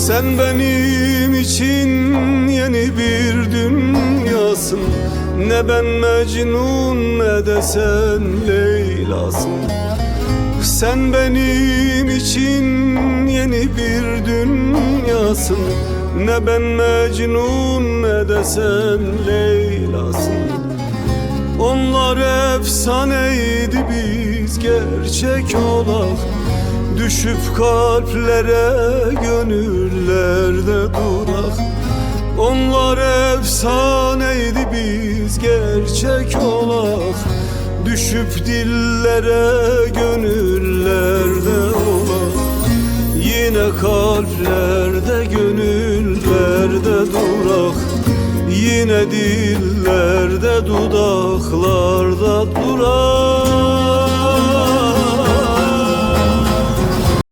Sen benim için yeni bir dünyasın. Ne ben Mecnun ne de sen Leyla'sın. Sen benim için yeni bir dünyasın. Ne ben Mecnun ne de sen Leyla'sın. Onlar efsaneydi, biz gerçek olak. Düşüp kalplere, gönüllerde durak. Onlar efsaneydi, biz gerçek olak. Düşüp dillere, gönüllerde olak. Yine kalplerde, gönüllerde durak. Yine dillerde, dudaklarda durak.